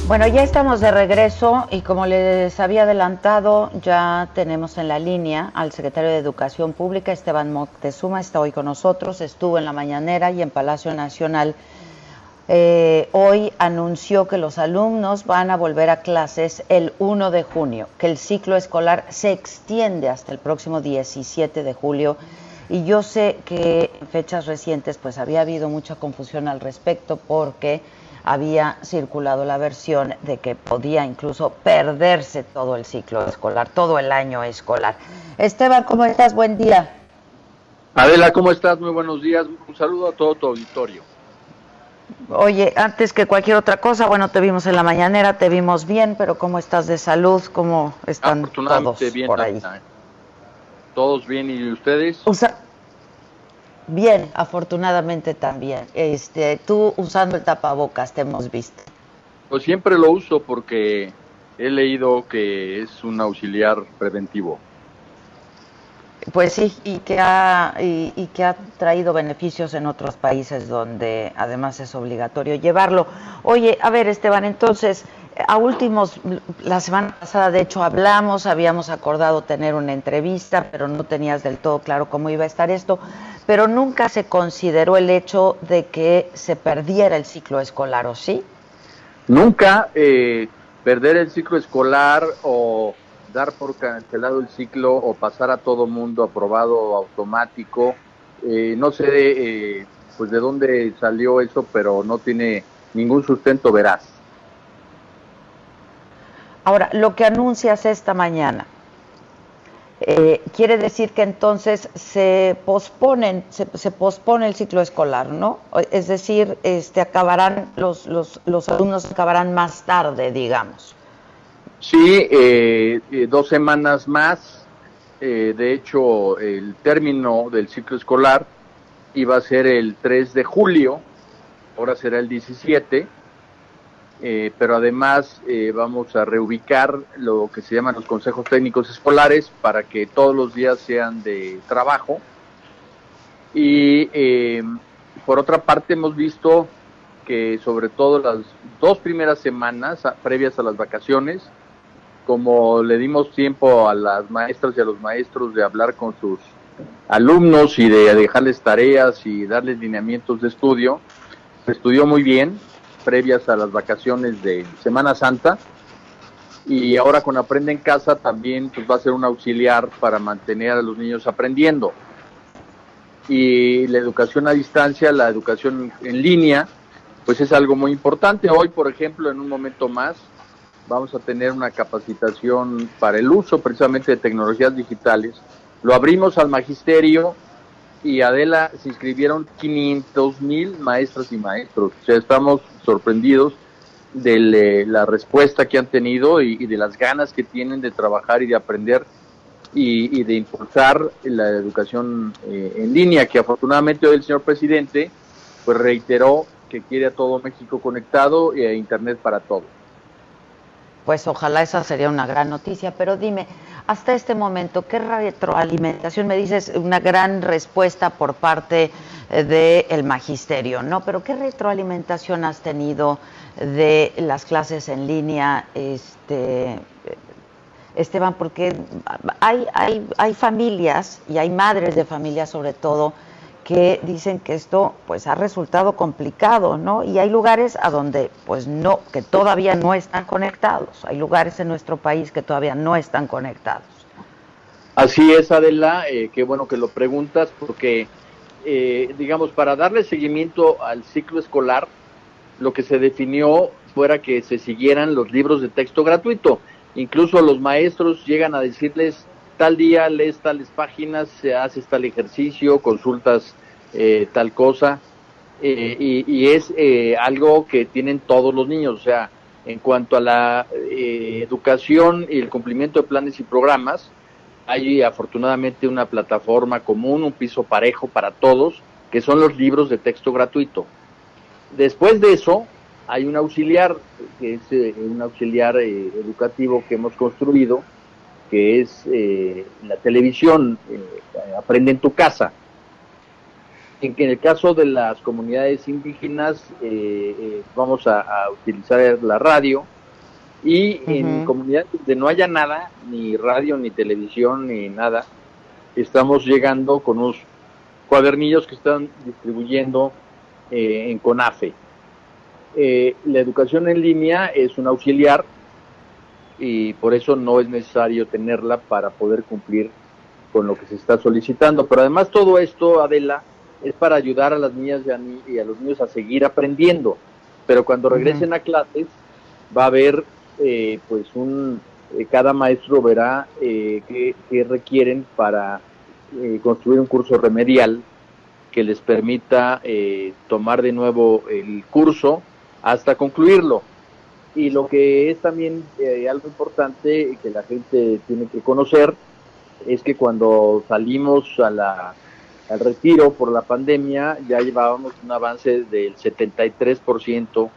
Bueno, ya estamos de regreso y como les había adelantado, ya tenemos en la línea al secretario de Educación Pública, Esteban Moctezuma, está hoy con nosotros, estuvo en la mañanera y en Palacio Nacional. Hoy anunció que los alumnos van a volver a clases el 1 de junio, que el ciclo escolar se extiende hasta el próximo 17 de julio. Y yo sé que en fechas recientes pues había habido mucha confusión al respecto porque había circulado la versión de que podía incluso perderse todo el ciclo escolar, todo el año escolar. Esteban, ¿cómo estás? Buen día. Adela, ¿cómo estás? Muy buenos días. Un saludo a todo tu auditorio. Oye, antes que cualquier otra cosa, bueno, te vimos en la mañanera, te vimos bien, pero ¿cómo estás de salud? ¿Cómo están todos bien, por ahí? Todos bien, ¿y ustedes? Bien, afortunadamente también. Tú usando el tapabocas, te hemos visto. Pues siempre lo uso porque he leído que es un auxiliar preventivo. Pues sí, y que ha traído beneficios en otros países donde además es obligatorio llevarlo. Oye, a ver, Esteban, entonces, la semana pasada de hecho habíamos acordado tener una entrevista, pero no tenías del todo claro cómo iba a estar esto, pero nunca se consideró el hecho de que se perdiera el ciclo escolar, ¿o sí? Nunca perder el ciclo escolar o dar por cancelado el ciclo o pasar a todo mundo aprobado automático. No sé pues de dónde salió eso, pero no tiene ningún sustento veraz. Ahora, lo que anuncias esta mañana, quiere decir que entonces se pospone el ciclo escolar, ¿no? Es decir, los alumnos acabarán más tarde, digamos. Sí, 2 semanas más. De hecho, el término del ciclo escolar iba a ser el 3 de julio, ahora será el 17, pero además vamos a reubicar lo que se llaman los consejos técnicos escolares para que todos los días sean de trabajo. Y por otra parte hemos visto que sobre todo las 2 primeras semanas previas a las vacaciones, como le dimos tiempo a las maestras y a los maestros de hablar con sus alumnos y de dejarles tareas y darles lineamientos de estudio, se estudió muy bien previas a las vacaciones de Semana Santa, y ahora con Aprende en Casa también pues va a ser un auxiliar para mantener a los niños aprendiendo. Y la educación a distancia, la educación en línea, pues es algo muy importante. Hoy, por ejemplo, en un momento más, vamos a tener una capacitación para el uso precisamente de tecnologías digitales. Lo abrimos al magisterio y Adela, se inscribieron 500,000 maestras y maestros. O sea, estamos sorprendidos de la respuesta que han tenido y de las ganas que tienen de trabajar y de aprender y de impulsar la educación en línea, que afortunadamente hoy el señor presidente pues reiteró que quiere a todo México conectado y a Internet para todos. Pues ojalá esa sería una gran noticia, pero dime, hasta este momento, ¿qué retroalimentación? Me dices una gran respuesta por parte del magisterio, ¿no? Pero ¿qué retroalimentación has tenido de las clases en línea, Esteban? Porque hay familias, y hay madres de familias sobre todo, que dicen que esto pues ha resultado complicado, ¿no? Y hay lugares a donde pues no, que todavía no están conectados. Hay lugares en nuestro país que todavía no están conectados. Así es, Adela, qué bueno que lo preguntas, porque digamos, para darle seguimiento al ciclo escolar, lo que se definió fuera que se siguieran los libros de texto gratuito. Incluso los maestros llegan a decirles: tal día lees tales páginas, haces tal ejercicio, consultas tal cosa, y es algo que tienen todos los niños. O sea, en cuanto a la educación y el cumplimiento de planes y programas, hay afortunadamente una plataforma común, un piso parejo para todos, que son los libros de texto gratuito. Después de eso, hay un auxiliar, que es un auxiliar educativo que hemos construido, que es la televisión, Aprende en tu Casa. En el caso de las comunidades indígenas, vamos a utilizar la radio, Y en comunidades donde no haya nada, ni radio, ni televisión, ni nada, estamos llegando con unos cuadernillos que están distribuyendo en CONAFE. La educación en línea es un auxiliar y por eso no es necesario tenerla para poder cumplir con lo que se está solicitando. Pero además todo esto, Adela, es para ayudar a las niñas y a los niños a seguir aprendiendo. Pero cuando regresen a clases va a haber cada maestro verá qué requieren para construir un curso remedial que les permita tomar de nuevo el curso hasta concluirlo. Y lo que es también algo importante que la gente tiene que conocer es que cuando salimos al retiro por la pandemia ya llevábamos un avance del 73%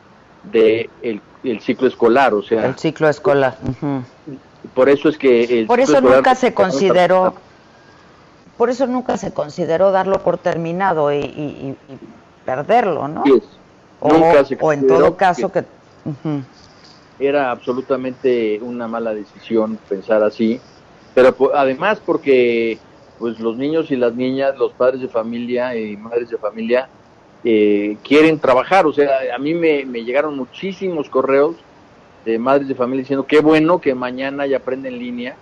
del ciclo escolar, o sea... El ciclo escolar. Por eso es que... Por eso nunca se consideró... Por eso nunca se consideró darlo por terminado y perderlo, ¿no? Sí, nunca se consideró, o en todo caso que... Era absolutamente una mala decisión pensar así, pero además porque pues los niños y las niñas, los padres de familia y madres de familia quieren trabajar. O sea, a mí me llegaron muchísimos correos de madres de familia diciendo qué bueno que mañana ya aprende en línea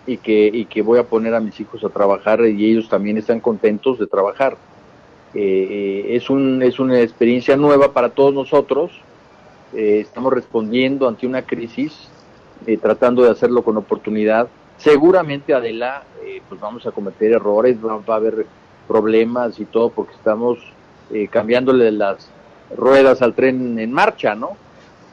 y que voy a poner a mis hijos a trabajar y ellos también están contentos de trabajar. Es una experiencia nueva para todos nosotros. Estamos respondiendo ante una crisis, tratando de hacerlo con oportunidad. Seguramente, Adela, pues vamos a cometer errores, va a haber problemas y todo, porque estamos cambiándole las ruedas al tren en marcha, ¿no?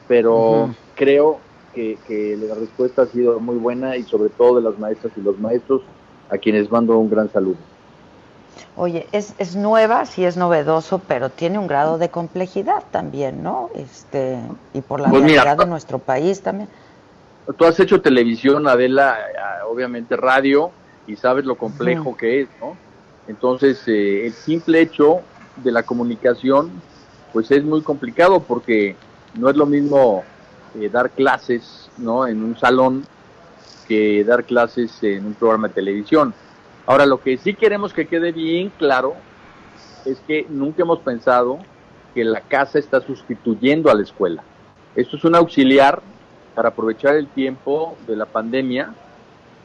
Pero creo que la respuesta ha sido muy buena y sobre todo de las maestras y los maestros, a quienes mando un gran saludo. Oye, es nueva, sí es novedoso, pero tiene un grado de complejidad también, ¿no? Y por la realidad de nuestro país también. Tú has hecho televisión, Adela, obviamente radio, y sabes lo complejo que es, ¿no? Entonces, el simple hecho de la comunicación, pues es muy complicado porque no es lo mismo dar clases, ¿no?, en un salón que dar clases en un programa de televisión. Ahora, lo que sí queremos que quede bien claro es que nunca hemos pensado que la casa está sustituyendo a la escuela. Esto es un auxiliar para aprovechar el tiempo de la pandemia,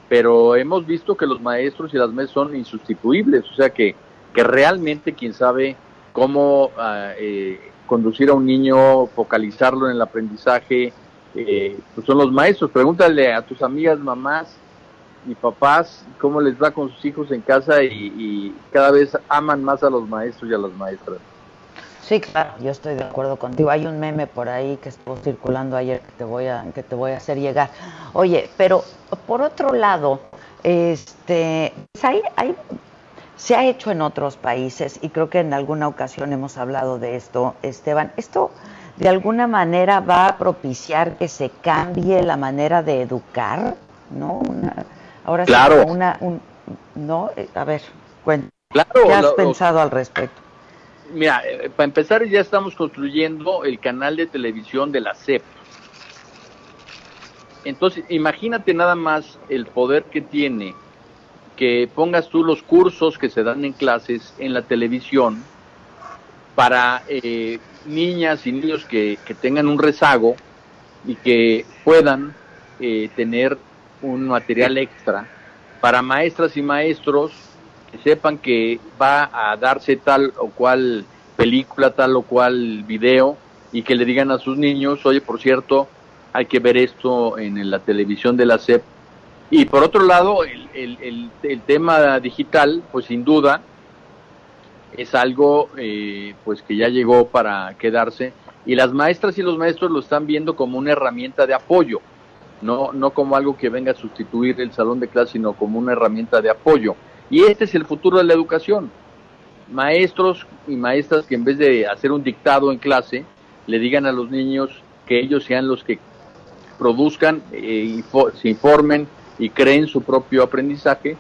pero hemos visto que los maestros y las maestras son insustituibles, o sea que realmente quien sabe cómo conducir a un niño, focalizarlo en el aprendizaje, pues son los maestros. Pregúntale a tus amigas mamás y papás cómo les va con sus hijos en casa y cada vez aman más a los maestros y a las maestras. Sí, claro, yo estoy de acuerdo contigo. Hay un meme por ahí que estuvo circulando ayer que te voy a hacer llegar. Oye, pero por otro lado, pues se ha hecho en otros países y creo que en alguna ocasión hemos hablado de esto, Esteban. Esto de alguna manera va a propiciar que se cambie la manera de educar, ¿no? Ahora claro. Sí, ¿no? A ver, cuéntame. Claro, ¿Qué has pensado al respecto? Mira, para empezar ya estamos construyendo el canal de televisión de la SEP. Entonces, imagínate nada más el poder que tiene que pongas tú los cursos que se dan en clases en la televisión para niñas y niños que tengan un rezago y que puedan tener un material extra, para maestras y maestros que sepan que va a darse tal o cual película, tal o cual video, y que le digan a sus niños, oye, por cierto, hay que ver esto en la televisión de la SEP. Y por otro lado, el tema digital, pues sin duda, es algo pues que ya llegó para quedarse, y las maestras y los maestros lo están viendo como una herramienta de apoyo, no como algo que venga a sustituir el salón de clase, sino como una herramienta de apoyo. Y este es el futuro de la educación. Maestros y maestras que en vez de hacer un dictado en clase, le digan a los niños que ellos sean los que produzcan, se informen y creen su propio aprendizaje.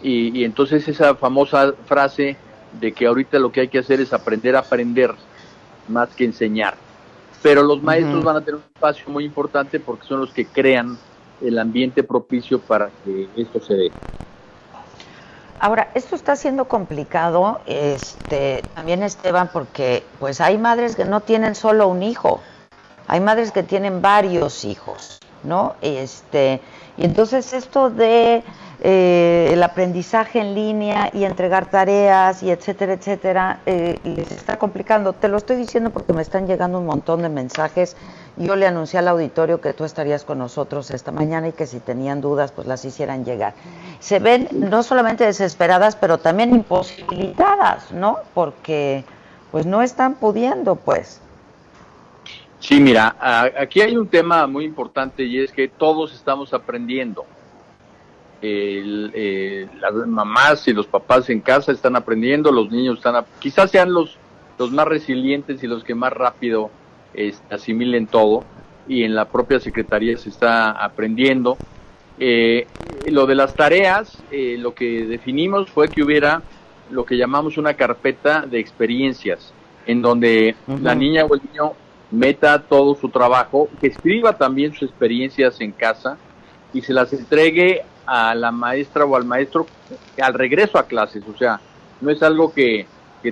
Y entonces esa famosa frase de que ahorita lo que hay que hacer es aprender a aprender más que enseñar. pero los maestros van a tener un espacio muy importante porque son los que crean el ambiente propicio para que esto se dé. Ahora, esto está siendo complicado, también, Esteban, porque pues hay madres que no tienen solo un hijo, hay madres que tienen varios hijos, ¿no? Y entonces esto de el aprendizaje en línea y entregar tareas y etcétera, etcétera, les está complicando. Te lo estoy diciendo porque me están llegando un montón de mensajes. Yo le anuncié al auditorio que tú estarías con nosotros esta mañana y que si tenían dudas, pues las hicieran llegar. Se ven no solamente desesperadas, pero también imposibilitadas, ¿no? Porque pues no están pudiendo, pues. Sí, mira, aquí hay un tema muy importante y es que todos estamos aprendiendo. Las mamás y los papás en casa están aprendiendo, los niños quizás sean los más resilientes y los que más rápido asimilen todo, y en la propia Secretaría se está aprendiendo. Lo de las tareas, lo que definimos fue que hubiera lo que llamamos una carpeta de experiencias, en donde la niña o el niño meta todo su trabajo, que escriba también sus experiencias en casa y se las entregue a la maestra o al maestro al regreso a clases. O sea, no es algo que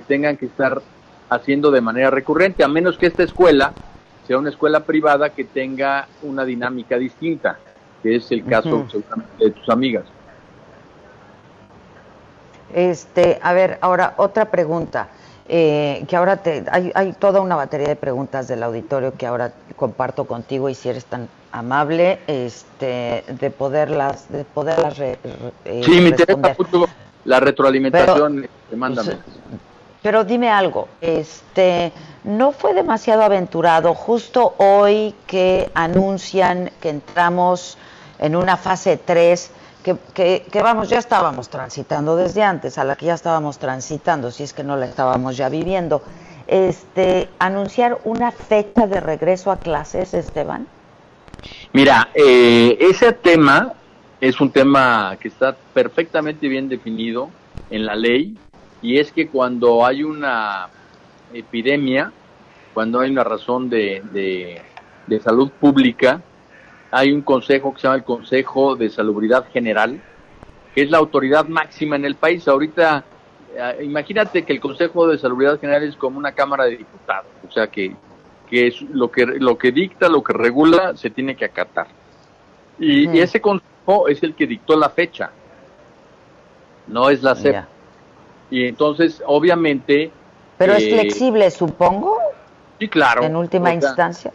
tengan que estar haciendo de manera recurrente, a menos que esta escuela sea una escuela privada que tenga una dinámica distinta, que es el caso seguramente de tus amigas. A ver, ahora otra pregunta, que ahora hay toda una batería de preguntas del auditorio que ahora comparto contigo, y si eres tan amable, de poderlas sí, me interesa mucho la retroalimentación, mándame. Pero dime algo, ¿no fue demasiado aventurado justo hoy que anuncian que entramos en una fase 3, que vamos, ya estábamos transitando desde antes, a la que ya estábamos transitando, si es que no la estábamos ya viviendo, anunciar una fecha de regreso a clases, Esteban? Mira, ese tema es un tema que está perfectamente bien definido en la ley, y es que cuando hay una epidemia, cuando hay una razón de salud pública, hay un consejo que se llama el Consejo de Salubridad General, que es la autoridad máxima en el país. Ahorita, imagínate que el Consejo de Salubridad General es como una Cámara de Diputados, o sea que es lo que dicta, lo que regula, se tiene que acatar. Y ese consejo es el que dictó la fecha, no es la SEP. Yeah. Y entonces, obviamente... Pero es flexible, supongo. Sí, claro. En última instancia.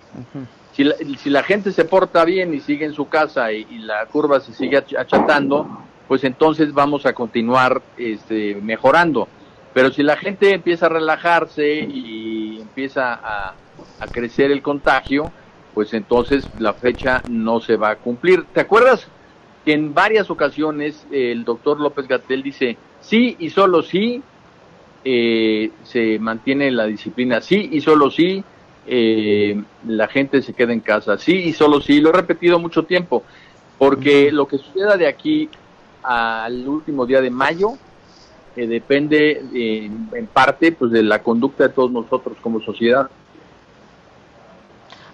Si la gente se porta bien y sigue en su casa y la curva se sigue achatando, pues entonces vamos a continuar mejorando. Pero si la gente empieza a relajarse y empieza a crecer el contagio, pues entonces la fecha no se va a cumplir. ¿Te acuerdas que en varias ocasiones el doctor López-Gatell dice sí y solo sí se mantiene la disciplina, sí y solo sí la gente se queda en casa, sí y solo sí? Lo he repetido mucho tiempo, porque lo que suceda de aquí al último día de mayo depende en parte pues de la conducta de todos nosotros como sociedad.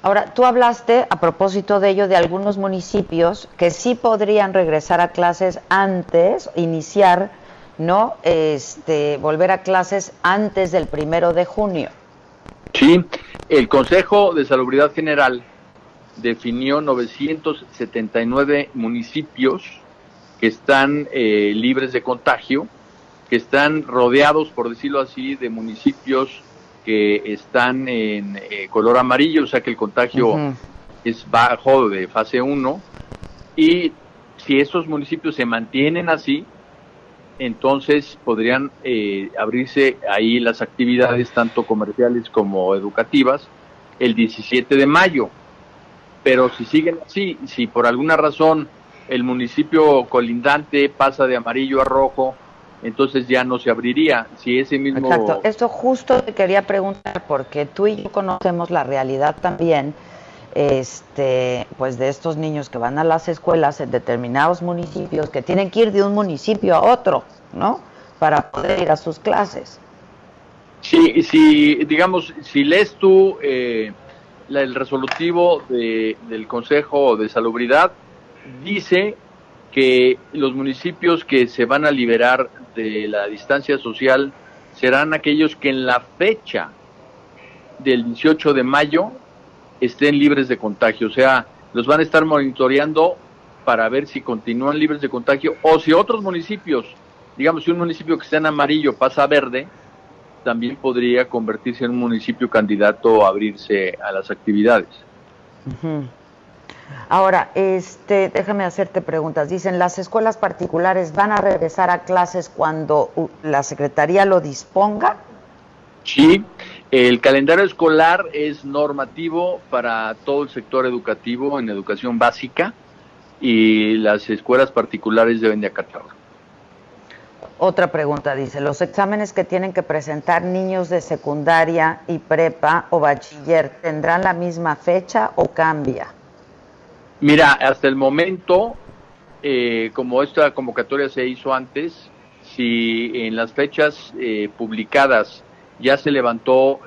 Ahora, tú hablaste, a propósito de ello, de algunos municipios que sí podrían regresar a clases antes, iniciar, ¿no? Volver a clases antes del 1 de junio. Sí, el Consejo de Salubridad General definió 979 municipios que están libres de contagio, que están rodeados, por decirlo así, de municipios que están en color amarillo, o sea que el contagio es bajo, de fase 1, y si esos municipios se mantienen así, entonces podrían abrirse ahí las actividades tanto comerciales como educativas el 17 de mayo. Pero si siguen así, si por alguna razón el municipio colindante pasa de amarillo a rojo, entonces ya no se abriría. Si ese mismo... Exacto, esto justo te quería preguntar, porque tú y yo conocemos la realidad también, pues de estos niños que van a las escuelas en determinados municipios, que tienen que ir de un municipio a otro, ¿no? Para poder ir a sus clases. Sí, digamos, si lees tú el resolutivo del Consejo de Salubridad dice que los municipios que se van a liberar de la distancia social serán aquellos que en la fecha del 18 de mayo estén libres de contagio, o sea, los van a estar monitoreando para ver si continúan libres de contagio o si otros municipios, digamos, si un municipio que está en amarillo pasa a verde, también podría convertirse en un municipio candidato a abrirse a las actividades. Uh-huh. Ahora, déjame hacerte preguntas. Dicen, ¿las escuelas particulares van a regresar a clases cuando la Secretaría lo disponga? Sí, el calendario escolar es normativo para todo el sector educativo en educación básica y las escuelas particulares deben de acatarlo. Otra pregunta, dice, ¿los exámenes que tienen que presentar niños de secundaria y prepa o bachiller tendrán la misma fecha o cambia? Mira, hasta el momento, como esta convocatoria se hizo antes, si en las fechas publicadas ya se levantó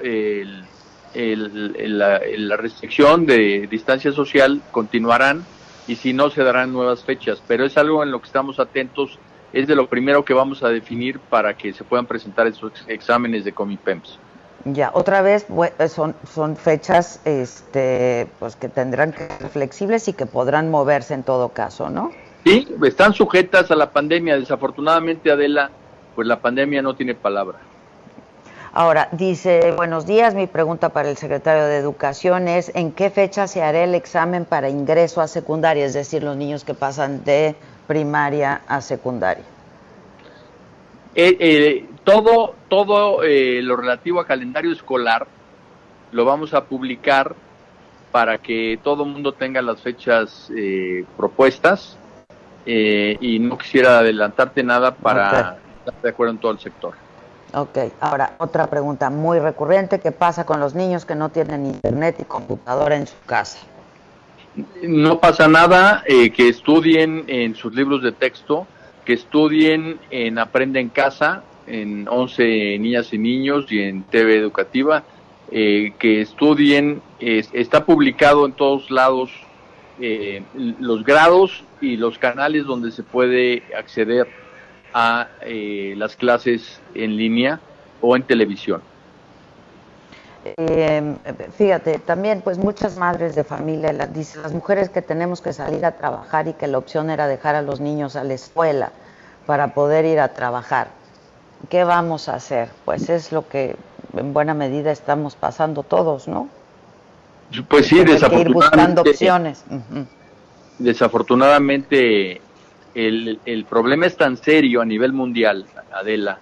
la restricción de distancia social, continuarán, y si no, se darán nuevas fechas, pero es algo en lo que estamos atentos. Es de lo primero que vamos a definir para que se puedan presentar esos exámenes de Comipems. Ya, otra vez son fechas pues que tendrán que ser flexibles y que podrán moverse en todo caso, ¿no? Sí, están sujetas a la pandemia. Desafortunadamente, Adela, pues la pandemia no tiene palabra. Ahora, dice, buenos días, mi pregunta para el secretario de Educación es, ¿en qué fecha se hará el examen para ingreso a secundaria? Es decir, los niños que pasan de primaria a secundaria. Todo lo relativo a calendario escolar lo vamos a publicar para que todo el mundo tenga las fechas propuestas y no quisiera adelantarte nada para estar de acuerdo en todo el sector. Ok, ahora otra pregunta muy recurrente, ¿qué pasa con los niños que no tienen internet y computadora en su casa? No pasa nada, que estudien en sus libros de texto, que estudien en Aprende en Casa, en 11 niñas y niños y en TV Educativa, que estudien, está publicado en todos lados los grados y los canales donde se puede acceder a las clases en línea o en televisión. Fíjate, también pues muchas madres de familia dicen, las mujeres que tenemos que salir a trabajar y que la opción era dejar a los niños a la escuela para poder ir a trabajar. ¿Qué vamos a hacer? Pues es lo que en buena medida estamos pasando todos, ¿no? Pues sí, desafortunadamente. Hay que ir buscando opciones. Uh-huh. Desafortunadamente el problema es tan serio a nivel mundial, Adela,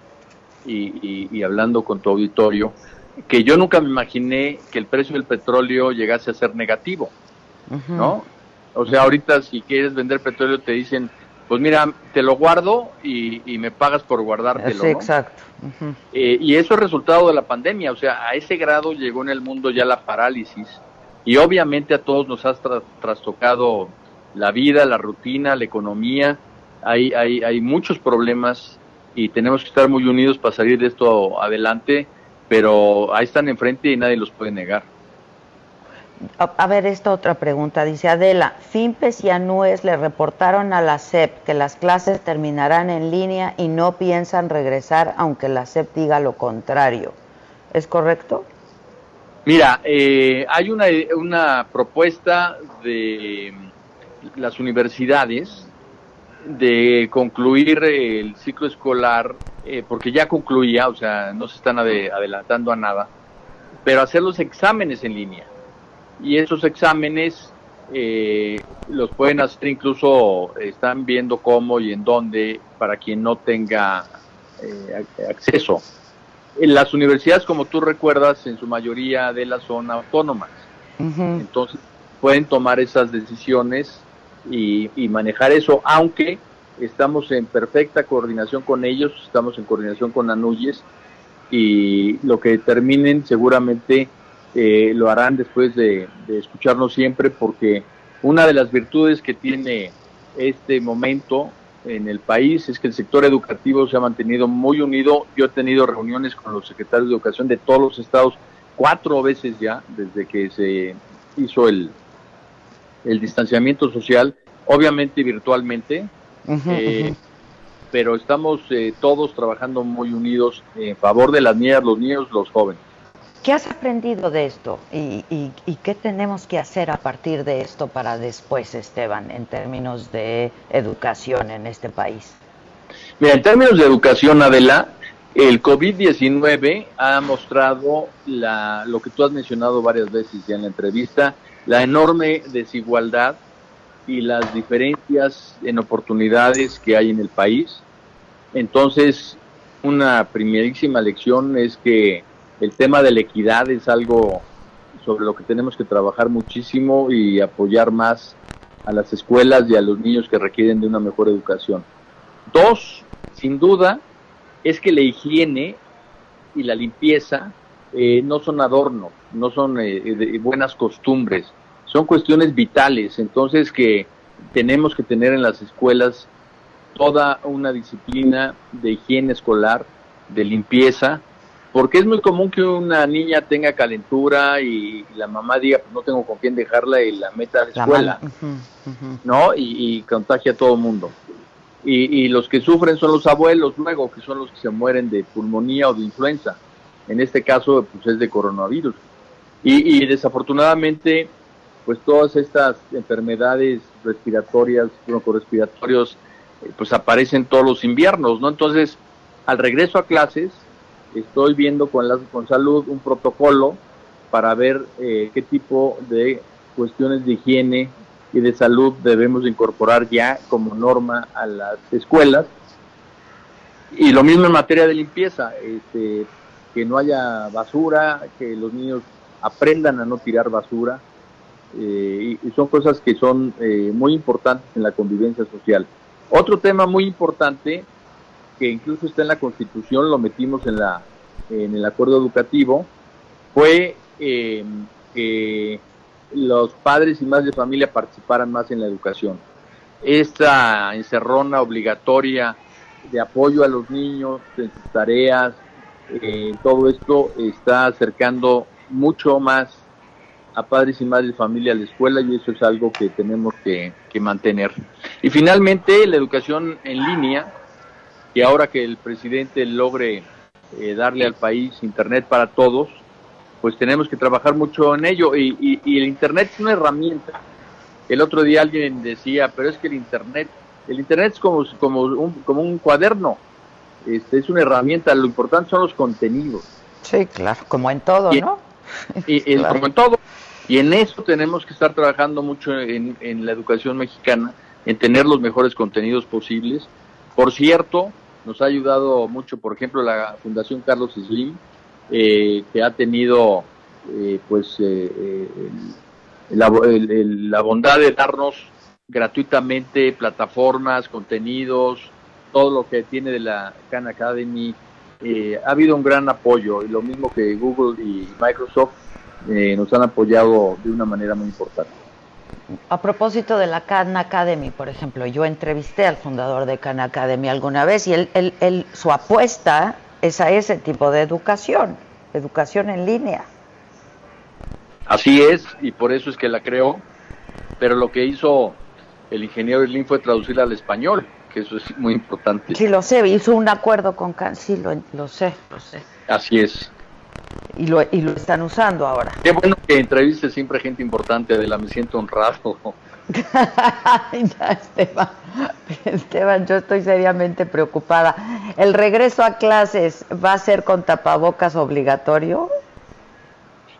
y hablando con tu auditorio, que yo nunca me imaginé que el precio del petróleo llegase a ser negativo, uh-huh. ¿no? O sea, ahorita si quieres vender petróleo te dicen, pues mira, te lo guardo y me pagas por guardártelo, sí, ¿no? Exacto. Uh-huh. Y eso es resultado de la pandemia, o sea, a ese grado llegó en el mundo ya la parálisis, y obviamente a todos nos ha trastocado la vida, la rutina, la economía. Hay muchos problemas y tenemos que estar muy unidos para salir de esto adelante, pero ahí están enfrente y nadie los puede negar. A ver, esta otra pregunta, dice Adela, FIMPES y ANUES le reportaron a la SEP que las clases terminarán en línea y no piensan regresar aunque la SEP diga lo contrario. ¿Es correcto? Mira, hay una propuesta de las universidades de concluir el ciclo escolar, porque ya concluía, o sea, no se están adelantando a nada, pero hacer los exámenes en línea. Y esos exámenes los pueden hacer, incluso están viendo cómo y en dónde, para quien no tenga acceso. Las universidades, como tú recuerdas, en su mayoría de las son autónomas. Uh-huh. Entonces pueden tomar esas decisiones y manejar eso, aunque estamos en perfecta coordinación con ellos, estamos en coordinación con ANUYES, y lo que determinen seguramente lo harán después de escucharnos siempre, porque una de las virtudes que tiene este momento en el país es que el sector educativo se ha mantenido muy unido. Yo he tenido reuniones con los secretarios de educación de todos los estados 4 veces ya, desde que se hizo el distanciamiento social, obviamente virtualmente, pero estamos todos trabajando muy unidos en favor de las niñas, los niños, los jóvenes. ¿Qué has aprendido de esto y qué tenemos que hacer a partir de esto para después, Esteban, en términos de educación en este país? Mira, en términos de educación, Adela, el COVID-19 ha mostrado lo que tú has mencionado varias veces ya en la entrevista, la enorme desigualdad y las diferencias en oportunidades que hay en el país. Entonces, una primerísima lección es que el tema de la equidad es algo sobre lo que tenemos que trabajar muchísimo y apoyar más a las escuelas y a los niños que requieren de una mejor educación. 2, sin duda, es que la higiene y la limpieza no son adornos, no son buenas costumbres, son cuestiones vitales. Entonces que tenemos que tener en las escuelas toda una disciplina de higiene escolar, de limpieza, porque es muy común que una niña tenga calentura y la mamá diga, pues no tengo con quién dejarla y la meta a la escuela, ¿no? Y contagia a todo el mundo. Y los que sufren son los abuelos luego, que son los que se mueren de pulmonía o de influenza. En este caso, pues es de coronavirus. Y desafortunadamente, pues todas estas enfermedades respiratorias, broncorespiratorios, pues aparecen todos los inviernos, ¿no? Entonces, al regreso a clases, estoy viendo con salud un protocolo para ver qué tipo de cuestiones de higiene y de salud debemos incorporar ya como norma a las escuelas. Y lo mismo en materia de limpieza, que no haya basura, que los niños aprendan a no tirar basura, y son cosas que son muy importantes en la convivencia social. Otro tema muy importante, que incluso está en la Constitución, lo metimos en el acuerdo educativo, fue que los padres y madres de familia participaran más en la educación. Esta encerrona obligatoria de apoyo a los niños en sus tareas, todo esto está acercando mucho más a padres y madres de familia a la escuela, y eso es algo que tenemos que mantener. Y finalmente, la educación en línea, que ahora que el presidente logre darle al país internet para todos, pues tenemos que trabajar mucho en ello, y el internet es una herramienta. El otro día alguien decía, pero es que el internet es como un cuaderno, es una herramienta, lo importante son los contenidos. Sí, claro, como en todo, ¿no? Claro. Como en todo, y en eso tenemos que estar trabajando mucho en la educación mexicana, en tener los mejores contenidos posibles. Por cierto, nos ha ayudado mucho, por ejemplo, la Fundación Carlos Slim, que ha tenido la bondad de darnos gratuitamente plataformas, contenidos, todo lo que tiene de la Khan Academy. Ha habido un gran apoyo, y lo mismo que Google y Microsoft nos han apoyado de una manera muy importante. A propósito de la Khan Academy, por ejemplo, yo entrevisté al fundador de Khan Academy alguna vez, y su apuesta es a ese tipo de educación en línea. Así es, y por eso es que la creó, pero lo que hizo el ingeniero Slim fue traducirla al español, que eso es muy importante. Sí, lo sé, hizo un acuerdo con Khan, sí, lo sé. Así es. Y lo están usando ahora. Qué bueno que entrevistes siempre gente importante, Adela, me siento honrado. Esteban, yo estoy seriamente preocupada. ¿El regreso a clases va a ser con tapabocas obligatorio?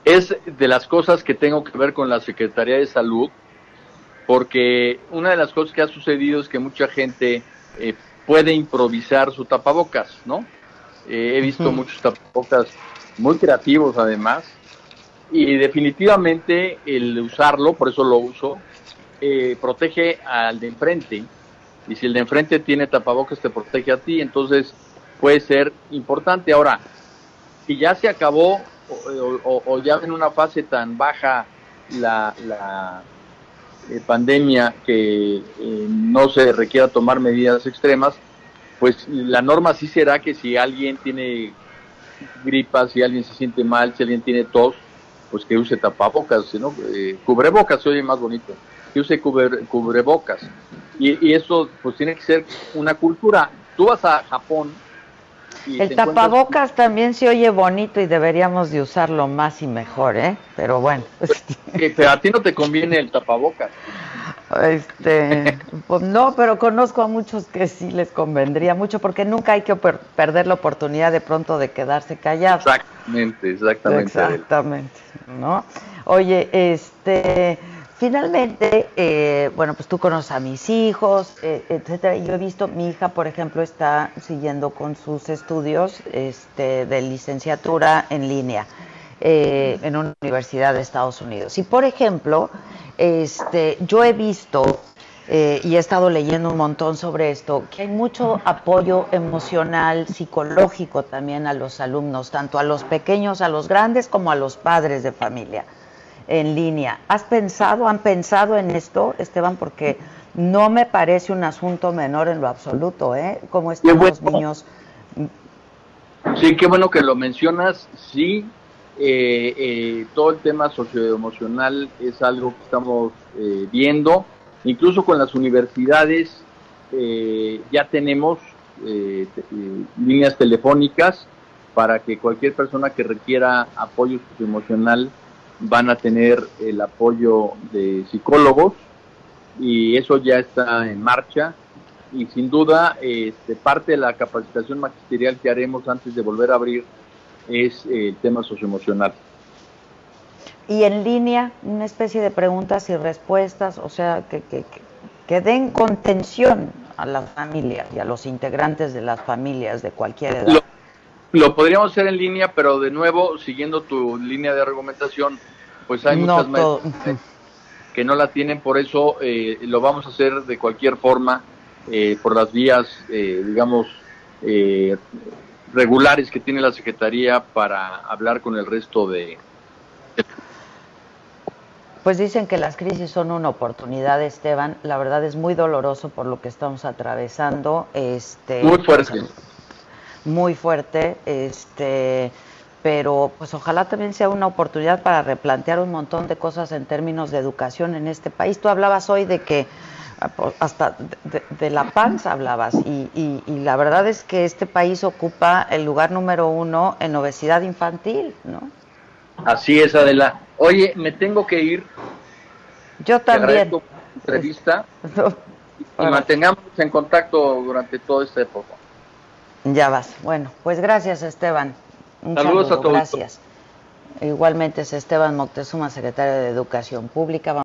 Es de las cosas que tengo que ver con la Secretaría de Salud, porque una de las cosas que ha sucedido es que mucha gente puede improvisar su tapabocas, ¿no? He visto muchos tapabocas muy creativos además, y definitivamente el usarlo, por eso lo uso, protege al de enfrente, y si el de enfrente tiene tapabocas te protege a ti, entonces puede ser importante. Ahora, si ya se acabó o ya en una fase tan baja la pandemia que no se requiera tomar medidas extremas, pues la norma sí será que si alguien tiene gripa, si alguien se siente mal, si alguien tiene tos, pues que use tapabocas, ¿no? Cubrebocas se oye más bonito, que use cubrebocas. Y eso pues tiene que ser una cultura. Tú vas a Japón y El tapabocas también se oye bonito y deberíamos de usarlo más y mejor, ¿eh? Pero bueno. Pero a ti no te conviene el tapabocas. Pues no, pero conozco a muchos que sí les convendría mucho porque nunca hay que perder la oportunidad de pronto de quedarse callados. Exactamente, ¿no? Oye, finalmente, bueno, pues tú conoces a mis hijos, etcétera. Yo he visto, mi hija, por ejemplo, está siguiendo con sus estudios de licenciatura en línea en una universidad de Estados Unidos. Y, por ejemplo, yo he visto y he estado leyendo un montón sobre esto, que hay mucho apoyo emocional, psicológico también a los alumnos, tanto a los pequeños, a los grandes, como a los padres de familia en línea. Han pensado en esto, Esteban? Porque no me parece un asunto menor en lo absoluto, ¿eh? ¿Cómo están los niños? Sí, qué bueno que lo mencionas, sí. Todo el tema socioemocional es algo que estamos viendo, incluso con las universidades ya tenemos líneas telefónicas para que cualquier persona que requiera apoyo socioemocional van a tener el apoyo de psicólogos y eso ya está en marcha y sin duda parte de la capacitación magisterial que haremos antes de volver a abrir es el tema socioemocional. Y en línea, una especie de preguntas y respuestas, o sea, que den contención a la familia y a los integrantes de las familias de cualquier edad. Lo podríamos hacer en línea, pero de nuevo, siguiendo tu línea de argumentación, pues hay muchas maestras que no la tienen, por eso lo vamos a hacer de cualquier forma, por las vías, digamos, regulares que tiene la Secretaría para hablar con el resto de... Pues dicen que las crisis son una oportunidad, Esteban. La verdad es muy doloroso por lo que estamos atravesando. Muy fuerte. Muy fuerte, pero pues ojalá también sea una oportunidad para replantear un montón de cosas en términos de educación en este país. Tú hablabas hoy de que hasta de la panza hablabas y la verdad es que este país ocupa el lugar número 1 en obesidad infantil, ¿no? Así es, Adela. Oye, me tengo que ir. Yo también. Te agradezco la entrevista y mantengamos en contacto durante toda esta época. Ya vas. Bueno, pues gracias, Esteban. Saludos a todos. Gracias. Igualmente es Esteban Moctezuma, secretario de Educación Pública.